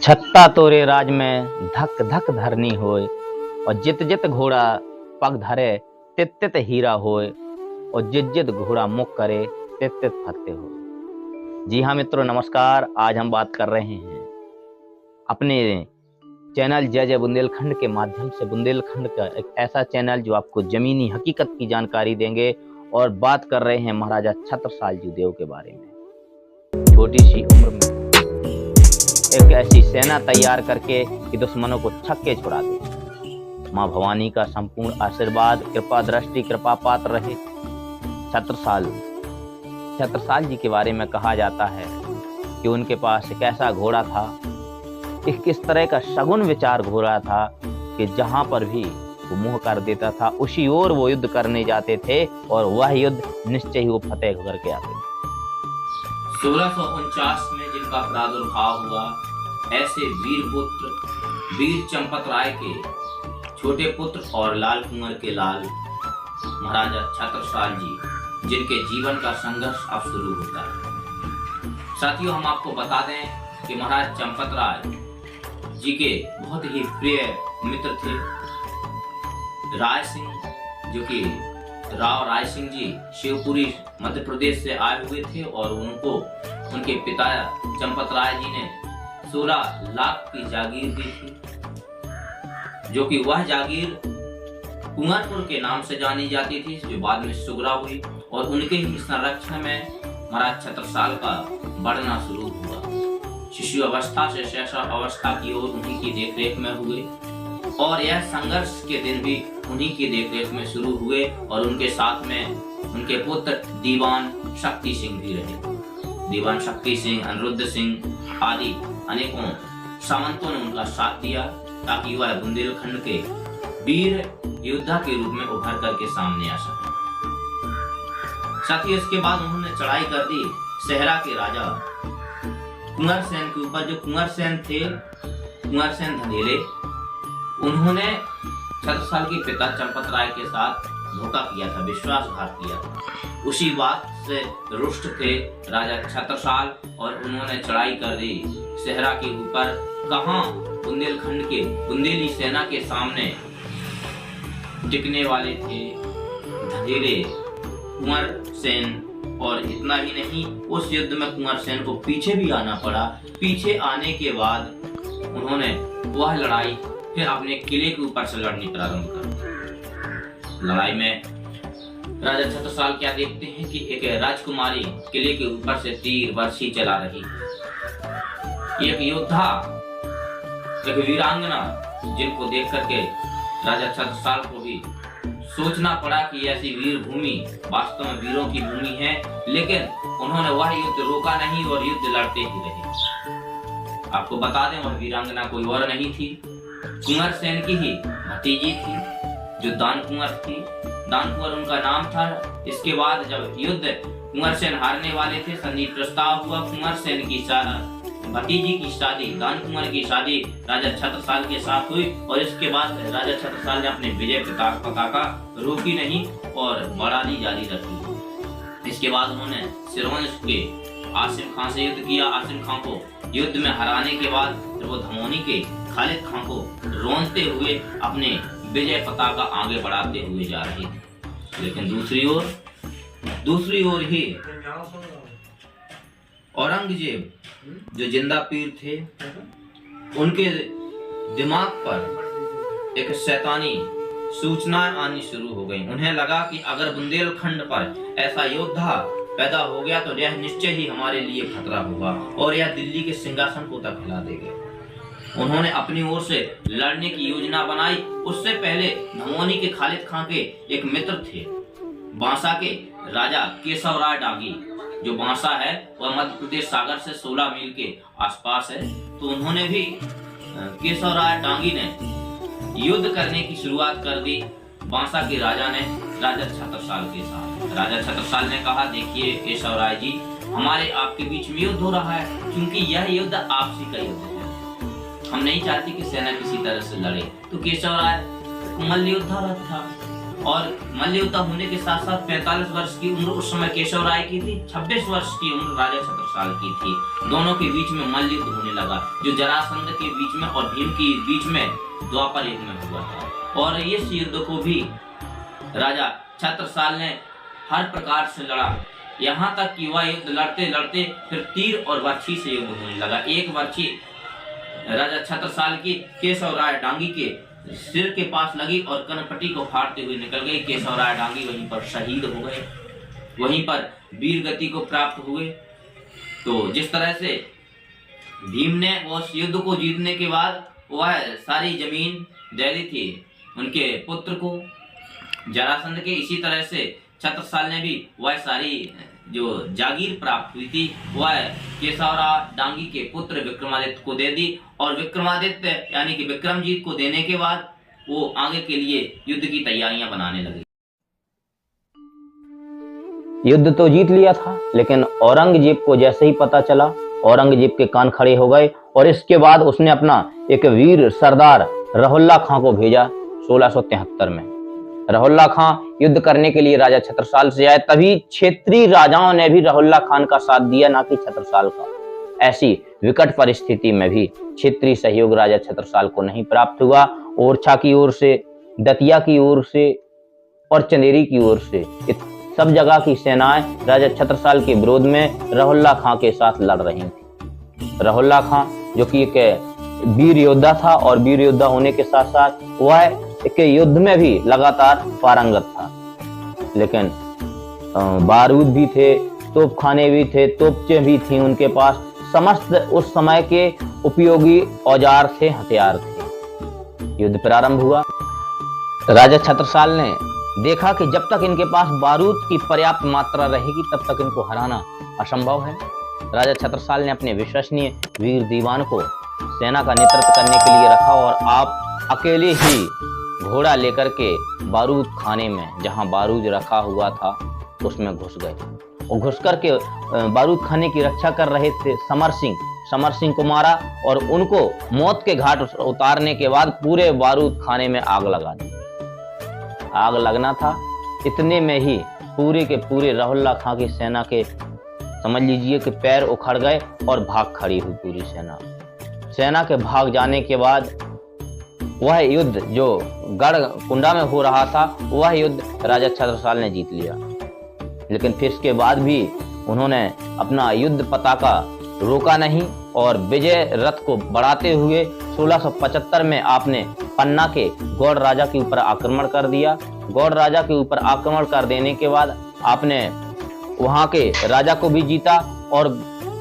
छत्ता तोरे राज में धक धक धरनी होय, और जित जित घोड़ा पग धरे तित तित हीरा होय, और जित जित घोड़ा मुख करे तित तित फत्ते हो। जी हाँ मित्रों, नमस्कार। आज हम बात कर रहे हैं अपने चैनल जय जय बुंदेलखंड के माध्यम से। बुंदेलखंड का एक ऐसा चैनल जो आपको जमीनी हकीकत की जानकारी देंगे, और बात कर रहे हैं महाराजा छत्रसाल जी देव के बारे में। छोटी सी उम्र में एक ऐसी सेना तैयार करके कि दुश्मनों को छक्के छुड़ा दे। माँ भवानी का संपूर्ण आशीर्वाद, कृपा दृष्टि, कृपा पात्र रहे। छत्रसाल जी के बारे में कहा जाता है कि उनके पास एक ऐसा घोड़ा था, एक किस तरह का सगुन विचार घोड़ा था कि जहां पर भी वो मुंह कर देता था उसी ओर वो युद्ध करने जाते थे, और वह युद्ध निश्चय ही वो फतेह करके आते थे। 1649 में जिनका प्रादुर्भाव हुआ, ऐसे वीर पुत्र वीर चंपत राय के छोटे पुत्र और लाल कुंवर के लाल महाराजा छत्रसाल जी, जिनके जीवन का संघर्ष अब शुरू होता है। साथियों, हम आपको बता दें कि महाराज चंपत राय जी के बहुत ही प्रिय मित्र थे राय सिंह, जो कि राव राय सिंह जी शिवपुरी मध्य प्रदेश से आए हुए थे, और उनको उनके पिता चंपत राय जी ने 16 लाख की जागीर दी थी, जो कि वह जागीर कुंवरपुर के नाम से जानी जाती थी, जो बाद में सुगरा हुई, और उनके ही संरक्षण में महाराज छत्रसाल का बढ़ना शुरू हुआ। शिशु अवस्था से शैशव अवस्था की ओर उन्हीं की देखरेख में हुए, और यह संघर्ष के दिन भी उन्हीं की देखरेख में शुरू हुए, और उनके साथ में उनके पुत्र दीवान शक्ति सिंह भी रहे। दीवान शक्ति सिंह, अनिरुद्ध सिंह आदि अनेकों सामंतों ने उनका साथ दिया, ताकि वह बुंदेलखंड के वीर योद्धा के रूप में उभर करके सामने आ सके। साथ ही इसके बाद उन्होंने चढ़ाई कर दी सेहरा के राजा कुंवर सेन के ऊपर। जो कुंवर सेन थे, कुंवर सेन धनेले, उन्होंने छत्रसाल के पिता चंपत राय के साथ धोखा किया था, विश्वासघात किया था। उसी बात से रुष्ट थे राजा छत्रसाल, और उन्होंने चढ़ाई कर दी सेहरा के ऊपर। कहां बुंदेलखंड के बुंदेली सेना के सामने टिकने वाले थे धनेले कुंवर सेन, और इतना ही नहीं, उस युद्ध में कुंवर सेन को पीछे भी आना पड़ा। पीछे आने के बाद उन्होंने वह लड़ाई फिर अपने किले के ऊपर से लड़नी प्रारंभ कर दी। लड़ाई में राजा छत्रसाल क्या देखते हैं कि एक राजकुमारी किले के ऊपर से तीर बरछी चला रही है। एक योद्धा, एक वीरांगना, जिनको देख करके राजा छत्रसाल को भी सोचना पड़ा कि ऐसी वीर भूमि वास्तव में वीरों की भूमि है, लेकिन उन्होंने वह युद्ध रोका नहीं और युद्ध लड़ते ही रहे। आपको बता दें, वह वीरांगना कोई और नहीं थी, कुंवर सेन की ही भतीजी थी, जो दान कुंवर थी। दान कुंवर उनका नाम था। इसके बाद जब युद्ध कुंवर सेन हारने वाले थे, संधि प्रस्ताव हुआ। कुंवर सेन की भतीजी की शादी, दान कुंवर की शादी राजा छत्रसाल के साथ हुई, और इसके बाद राजा छत्रसाल ने अपने विजय पताका रोकी नहीं और बढ़ानी जारी रखी। इसके बाद उन्होंने सिरवंश के आसिम खां से युद्ध किया। आसिम खां को युद्ध में हराने के बाद वो धमोनी के खालिद खां को रोनते हुए अपने विजय पताका आगे बढ़ाते हुए जा रहे थे। लेकिन दूसरी ओर ही औरंगजेब, जो जिंदा पीर थे, उनके दिमाग पर एक शैतानी सूचनाएं आनी शुरू हो गई। उन्हें लगा कि अगर बुंदेलखंड पर ऐसा योद्धा पैदा हो गया तो यह निश्चय ही हमारे लिए खतरा होगा, और यह दिल्ली के सिंहासन को तक हिला देगा। उन्होंने अपनी ओर से लड़ने की योजना बनाई। उससे पहले धमोनी के खालिद खां के एक मित्र थे, बांसा के राजा केशव राय डांगी। जो बांसा है वह मध्य प्रदेश सागर से 16 मील के आसपास है। तो उन्होंने भी, केशव राय डांगी ने युद्ध करने की शुरुआत कर दी बांसा के राजा ने राजा छत्रसाल के साथ। राजा छत्रसाल ने कहा, देखिए केशव राय जी, हमारे आपके बीच में युद्ध हो रहा है, क्योंकि यह युद्ध आपसी का युद्ध है। हम नहीं चाहते कि सेना किसी तरह से लड़े। तो केशव राय कुमल योद्धा था, और मल्लयुद्ध होने के साथ साथ 45 वर्ष की उम्र उस समय केशव राय की थी, 26 वर्ष की उम्र राजा छत्रसाल की थी। दोनों के बीच में मल्लयुद्ध होने लगा, जो जरासंध के बीच में और भीम के बीच में द्वापर युग में हुआ था। और इस युद्ध को भी राजा छत्रसाल ने हर प्रकार से लड़ा, यहाँ तक कि वह युद्ध लड़ते लड़ते फिर तीर और बर्छी से युद्ध होने लगा। एक बर्छी राजा छत्रसाल की केशव राय डांगी के सिर के पास लगी और कनपटी को फाड़ते हुए निकल गई। केशव राय डांगी वहीं पर शहीद हो गए, वहीं पर वीर गति को प्राप्त हुए। तो जिस तरह से भीम ने उस युद्ध को जीतने के बाद वह सारी जमीन दे दी थी उनके पुत्र को जरासंध के, इसी तरह से छत्रसाल ने भी वह सारी जो जागीर प्राप्त हुई थी वह केशवराय डांगी के पुत्र विक्रमादित्य को दे दी। और विक्रमादित्य यानी कि विक्रमजीत को देने के बाद वो आगे के लिए युद्ध की तैयारियां बनाने लगे। युद्ध तो जीत लिया था, लेकिन औरंगजेब को जैसे ही पता चला, औरंगजेब के कान खड़े हो गए और इसके बाद उसने अपना एक वीर सरदार रहुल्ला खां को भेजा 1673 में। रहुल्ला खां युद्ध करने के लिए राजा छत्रसाल से आए, तभी क्षेत्रीय राजाओं ने भी रहुल्ला खान का साथ दिया, ना कि छत्रसाल का। ऐसी विकट परिस्थिति में भी क्षेत्रीय सहयोग राजा छत्रसाल को नहीं प्राप्त हुआ। ओरछा की ओर से, दतिया की ओर से और चंदेरी की ओर से सब जगह की सेनाएं राजा छत्रसाल के विरोध में रहुल्ला खां के साथ लड़ रही थी। रहुल्ला खां जो कि एक वीर योद्धा था और वीर योद्धा होने के साथ साथ वह के युद्ध में भी लगातार पारंगत था, लेकिन बारूद भी थे, तोपखाने भी थे, तोपचें भी थी उनके पास, समस्त उस समय के उपयोगी औजार थे, हथियार थे। युद्ध प्रारंभ हुआ। राजा छत्रसाल ने देखा कि जब तक इनके पास बारूद की पर्याप्त मात्रा रहेगी तब तक इनको हराना असंभव है। राजा छत्रसाल ने अपने विश्वसनीय वीर दीवान को सेना का नेतृत्व करने के लिए रखा और आप अकेले ही घोड़ा लेकर के बारूद खाने में, जहां बारूद रखा हुआ था, उसमें घुस गए और घुस करके बारूद खाने की रक्षा कर रहे थे समर सिंह को मारा और उनको मौत के घाट उतारने के बाद पूरे बारूद खाने में आग लगा दी। आग लगना था, इतने में ही पूरे के पूरे रहुल्ला खां की सेना के समझ लीजिए कि पैर उखड़ गए और भाग खड़ी हुई पूरी सेना के भाग जाने के बाद वह युद्ध जो गढ़ कुंडा में हो रहा था, वह युद्ध राजा छत्रसाल ने जीत लिया। लेकिन फिर इसके बाद भी उन्होंने अपना युद्ध पताका रोका नहीं और विजय रथ को बढ़ाते हुए 1675 में आपने पन्ना के गौड़ राजा के ऊपर आक्रमण कर दिया। गौड़ राजा के ऊपर आक्रमण कर देने के बाद आपने वहां के राजा को भी जीता और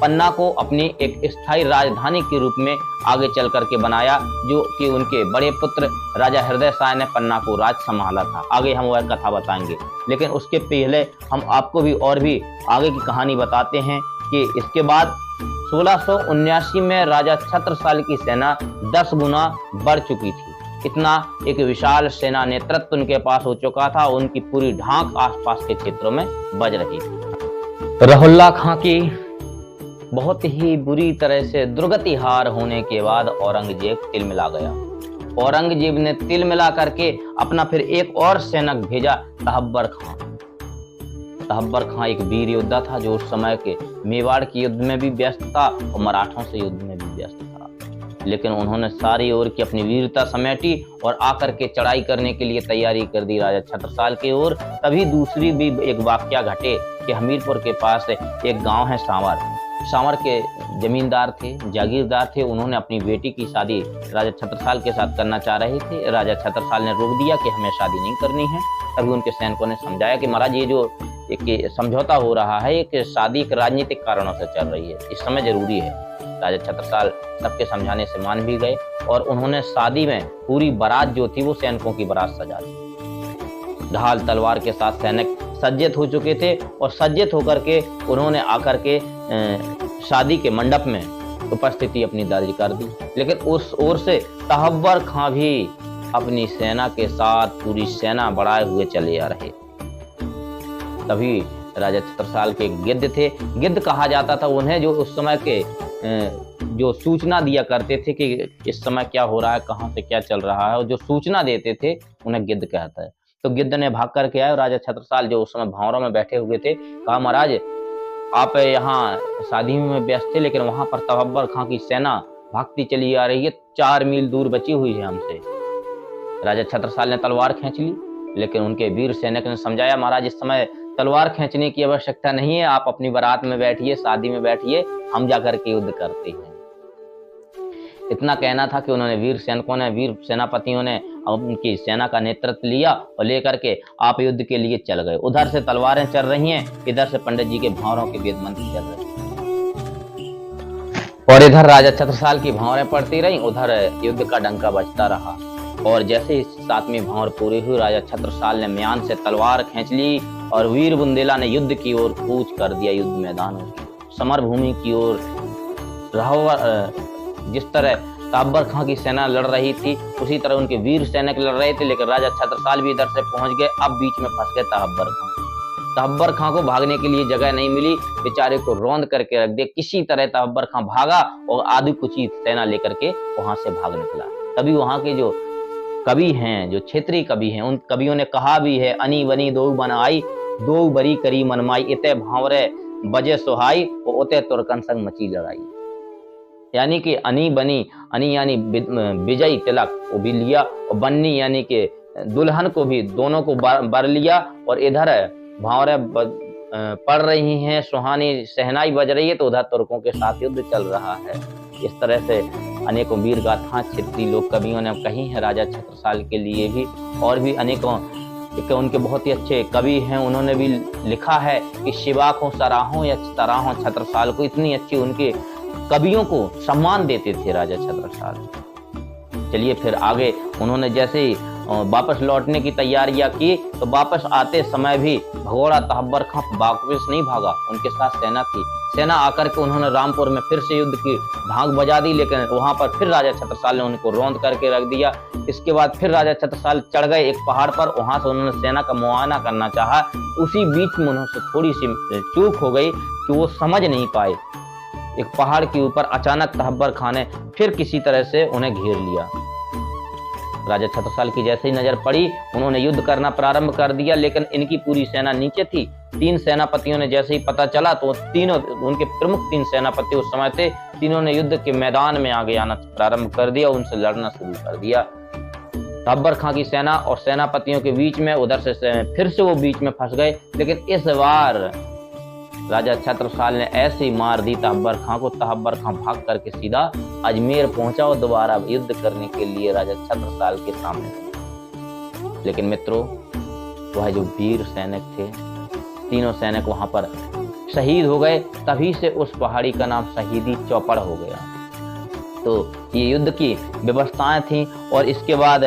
पन्ना को अपनी एक स्थायी राजधानी के रूप में आगे चल करके बनाया, जो कि उनके बड़े पुत्र राजा हृदय शाह ने पन्ना को राज संभाला था। आगे हम वह कथा बताएंगे, लेकिन उसके पहले हम आपको भी और भी आगे की कहानी बताते हैं कि इसके बाद 1679 में राजा छत्रसाल की सेना 10 गुना बढ़ चुकी थी। इतना एक विशाल सेना नेतृत्व उनके पास हो चुका था, उनकी पूरी ढांक आसपास के क्षेत्रों में बज रही थी। रहुल्ला खां की बहुत ही बुरी तरह से दुर्गति हार होने के बाद औरंगजेब तिलमिला गया। औरंगजेब ने तिलमिला करके अपना फिर एक और सैनिक भेजा, तहब्बर खां। तहब्बर खां एक वीर योद्धा था जो उस समय के मेवाड़ के युद्ध में भी व्यस्त था और मराठों से युद्ध में भी व्यस्त था। लेकिन उन्होंने सारी ओर की अपनी वीरता समेटी और आकर के चढ़ाई करने के लिए तैयारी कर दी राजा छत्रसाल की ओर। तभी दूसरी भी एक वाकया घटे कि हमीरपुर के पास एक गांव है सांवर के जमींदार थे, जागीरदार थे। उन्होंने अपनी बेटी की शादी राजा छत्रसाल के साथ करना चाह रहे थे। राजा छत्रसाल ने रोक दिया कि हमें शादी नहीं करनी है। तभी उनके सैनिकों ने समझाया कि महाराज ये जो एक समझौता हो रहा है एक शादी के राजनीतिक कारणों से चल रही है, इस समय जरूरी है। राजा छत्रसाल सबके समझाने से मान भी गए और उन्होंने शादी में पूरी बारात जो थी वो सैनिकों की बारात सजा दी। ढाल तलवार के साथ सैनिक सज्जित हो चुके थे और सज्जित होकर के उन्होंने आकर के शादी के मंडप में उपस्थिति अपनी दर्ज कर दी। लेकिन उस ओर से तहब्बर खां भी अपनी सेना के साथ पूरी सेना बढ़ाए हुए चले आ रहे। तभी राजा छत्रसाल के गिद्ध थे, गिद्ध कहा जाता था उन्हें, जो उस समय के जो सूचना दिया करते थे कि इस समय क्या हो रहा है, कहाँ से क्या चल रहा है, और जो सूचना देते थे उन्हें गिद्ध कहता है। तो गिद्ध ने भाग करके आया और राजा छत्रसाल जो उस समय भांवरों में बैठे हुए थे, कहा महाराज आप यहाँ शादी में व्यस्त थे, लेकिन वहां पर तहब्बर खां की सेना भागती चली आ रही है, 4 मील दूर बची हुई है हमसे। राजा छत्रसाल ने तलवार खींच ली, लेकिन उनके वीर सैनिक ने समझाया महाराज इस समय तलवार खींचने की आवश्यकता नहीं है, आप अपनी बारात में बैठिए, शादी में बैठिए, हम जाकर के युद्ध करते हैं। इतना कहना था कि उन्होंने वीर सैनिकों ने, वीर सेनापतियों ने उनकी सेना का नेतृत्व लिया और लेकर के आप युद्ध के लिए चल गए। उधर से तलवारें चल रही हैं, इधर से पंडित जी के भांवरों के वेद मंत्र चल रहे हैं और इधर राजा छत्रसाल की भांवरें पड़ती रही, उधर युद्ध का डंका बजता रहा। और जैसे ही 7वीं भांवर पूरी हुई, राजा छत्रसाल ने म्यान से तलवार खींच ली और वीर बुंदेला ने युद्ध की ओर कूच कर दिया, युद्ध मैदानों की समर भूमि की ओर। जिस तरह तहब्बर खां की सेना लड़ रही थी, उसी तरह उनके वीर सैनिक लड़ रहे थे, लेकिन राजा छत्रसाल भी इधर से पहुंच गए। अब बीच में फंस गए तहब्बर खां। तहब्बर खां को भागने के लिए जगह नहीं मिली, बेचारे को रौंद करके रख दिया। किसी तरह तहब्बर खां भागा और आधी कुची सेना लेकर के वहां से भाग निकला। तभी वहां के जो कवि हैं, जो क्षेत्रीय कवि हैं, उन कवियों ने कहा भी है, अनी बनी दो बन आई, दो बरी करी मनमाई, इते भांवरे बजे सुहाई, और उते तुरकन संग मची लड़ाई। यानी कि अनी बनी, अनी यानी विजयी तिलक वो भी लिया, और बन्नी यानी कि दुल्हन को भी, दोनों को बर लिया। और इधर भांवरे पड़ रही हैं, सुहानी सहनाई बज रही है, तो उधर तुर्कों के साथ युद्ध चल रहा है। इस तरह से अनेकों वीर गाथा क्षेत्रीय लोक कवियों ने कही है राजा छत्रसाल के लिए भी, और भी अनेकों उनके बहुत ही अच्छे कवि हैं, उन्होंने भी लिखा है कि शिवा को सराहों या तराहों छत्रसाल को। इतनी अच्छी उनके कवियों को सम्मान देते थे राजा छत्रसाल। चलिए फिर आगे उन्होंने जैसे ही वापस लौटने की तैयारियां की, तो वापस आते समय भी भगोड़ा तहब्बर खां वापस नहीं भागा, उनके साथ सेना थी। सेना आकर के उन्होंने रामपुर में फिर से युद्ध की धाक बजा दी, लेकिन वहां पर फिर राजा छत्रसाल ने उनको रौंद करके रख दिया। इसके बाद फिर राजा छत्रसाल चढ़ गए एक पहाड़ पर, वहां से उन्होंने सेना का मुआयना करना चाहा। उसी बीच में उन्होंने थोड़ी सी चूक हो गई कि वो समझ नहीं पाए। एक पहाड़ के ऊपर अचानक तहब्बर खां ने फिर किसी तरह से उन्हें घेर लिया। राजा छत्रसाल की जैसे ही नजर पड़ी, उन्होंने युद्ध करना प्रारंभ कर दिया, लेकिन इनकी पूरी सेना नीचे थी। 3 सेनापतियों ने जैसे ही पता चला, तो तीनों उनके प्रमुख 3 सेनापति उस समय थे, तीनों ने युद्ध के मैदान में आगे आना प्रारंभ कर दिया, उनसे लड़ना शुरू कर दिया। तहब्बर खां की सेना और सेनापतियों के बीच में, उधर से फिर से वो बीच में फंस गए। लेकिन इस बार राजा छत्रसाल ने ऐसी मार दी तहब्बर खां को, तहब्बर खां भाग करके सीधा अजमेर पहुंचा और दोबारा युद्ध करने के लिए राजा छत्रसाल के सामने। लेकिन मित्रों, वह जो वीर सैनिक थे, तीनों सैनिक वहां पर शहीद हो गए। तभी से उस पहाड़ी का नाम शहीदी चौपड़ हो गया। तो ये युद्ध की व्यवस्थाएं थी। और इसके बाद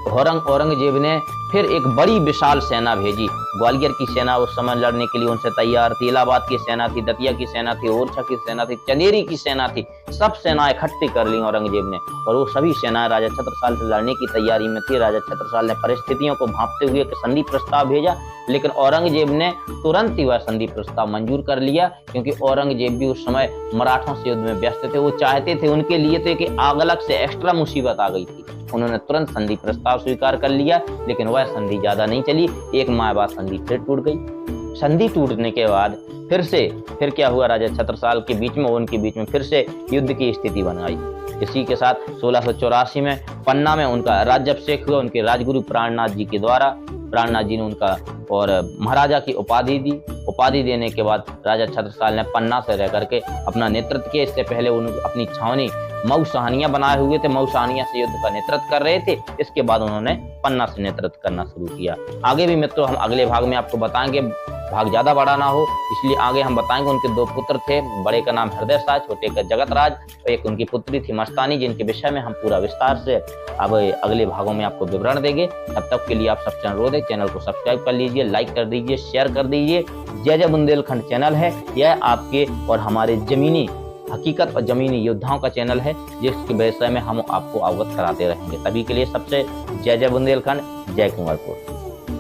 औरंगजेब ने फिर एक बड़ी विशाल सेना भेजी। ग्वालियर की सेना उस समय लड़ने के लिए उनसे तैयार थी, इलाहाबाद की सेना थी, दतिया की सेना थी, ओरछा की सेना थी, चंदेरी की सेना थी। सब सेना इकट्ठी कर ली औरंगजेब ने, और वो सभी सेनाएं राजा छत्रसाल से लड़ने की तैयारी में थी। राजा छत्रसाल ने परिस्थितियों को भांपते हुए संधि प्रस्ताव भेजा, लेकिन औरंगजेब ने तुरंत ही वह संधि प्रस्ताव मंजूर कर लिया, क्योंकि औरंगजेब भी उस समय मराठों से युद्ध में व्यस्त थे। वो चाहते थे, उनके लिए थे कि आग अलग से एक्स्ट्रा मुसीबत आ गई थी। उन्होंने तुरंत संधि प्रस्ताव स्वीकार कर लिया, लेकिन वह संधि ज्यादा नहीं चली। 1 माह बाद संधि फिर टूट गई। संधि टूटने के बाद फिर क्या हुआ, राजा छत्रसाल के बीच में, उनके बीच में फिर से युद्ध की स्थिति बन आई। इसी के साथ 1684 में पन्ना में उनका राज्याभिषेक हुआ, उनके राजगुरु प्राणनाथ जी के द्वारा। प्राणनाथ जी ने उनका और महाराजा की उपाधि दी। उपाधि देने के बाद राजा छत्रसाल ने पन्ना से रह करके अपना नेतृत्व किया। इससे पहले उन्होंने अपनी छावनी मऊ सहानिया बनाए हुए थे, मऊ सहानिया से युद्ध का नेतृत्व कर रहे थे। इसके बाद उन्होंने पन्ना से नेतृत्व करना शुरू किया। आगे भी मित्रों हम अगले भाग में आपको बताएंगे, भाग ज्यादा बड़ा ना हो इसलिए आगे हम बताएंगे। उनके 2 पुत्र थे, बड़े का नाम हृदय साज, छोटे का जगत राज, और एक उनकी पुत्री थी मस्तानी, जिनके विषय में हम पूरा विस्तार से अब अगले भागों में आपको विवरण देंगे। तब तक के लिए आप सब चैनल को सब्सक्राइब कर लीजिए, लाइक कर दीजिए, शेयर कर दीजिए। जय जय बुंदेलखंड चैनल है, यह आपके और हमारे जमीनी हकीकत और जमीनी योद्धाओं का चैनल है, जिसके विषय में हम आपको अवगत कराते रहेंगे। तभी के लिए सबसे जय जय बुंदेलखंड, जय कुंवरपुर।